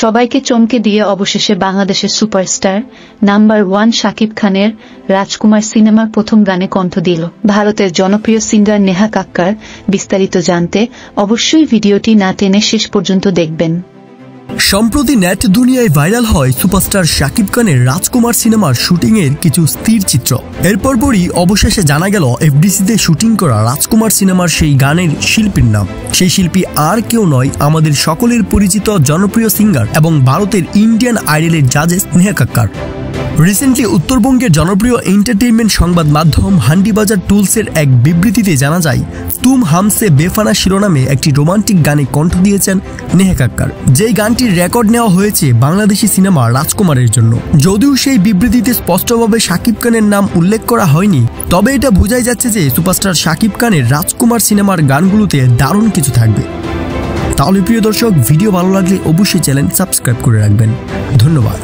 সবাইকে চমকে দিয়ে অবশেষে বাংলাদেশের সুপারস্টার নাম্বার 1 শাকিব খানের রাজকুমার সিনেমার প্রথম গানে কণ্ঠ দিল ভারতের জনপ্রিয় সিঙ্গার নেহা কাক্কার। বিস্তারিত জানতে অবশ্যই ভিডিওটি না টেনে শেষ পর্যন্ত দেখবেন। সম্প্রতি নেট দুনিয়ায় ভাইরাল হয় সুপারস্টার শাকিব খানের রাজকুমার সিনেমার শুটিং এর কিছু স্থির চিত্র। এরপর পরই অবশেষে জানা গেল এফডিসিতে শুটিং করা রাজকুমার সিনেমার সেই গানের শিল্পীর নাম। সেই শিল্পী আর কেউ নয়, আমাদের সকলের পরিচিত জনপ্রিয় সিঙ্গার এবং ভারতের ইন্ডিয়ান আইডলের জাজেস নেহা কাক্কার। রিসেন্টলি উত্তরবঙ্গের জনপ্রিয় এন্টারটেইনমেন্ট সংবাদ মাধ্যম হান্ডিবাজার টুলসের এক বিবৃতিতে জানা যায়, তুম হামসে বেফানা শিরোনামে একটি রোমান্টিক গানে কণ্ঠ দিয়েছেন নেহা কাক্কার, যেই গানটির রেকর্ড নেওয়া হয়েছে বাংলাদেশি সিনেমা রাজকুমারের জন্য। যদিও সেই বিবৃতিতে স্পষ্টভাবে শাকিব খানের নাম উল্লেখ করা হয়নি, তবে এটা বোঝাই যাচ্ছে যে সুপারস্টার শাকিব খানের রাজকুমার সিনেমার গানগুলোতে দারুণ কিছু থাকবে। তাহলে প্রিয় দর্শক, ভিডিও ভালো লাগলে অবশ্যই চ্যানেল সাবস্ক্রাইব করে রাখবেন। ধন্যবাদ।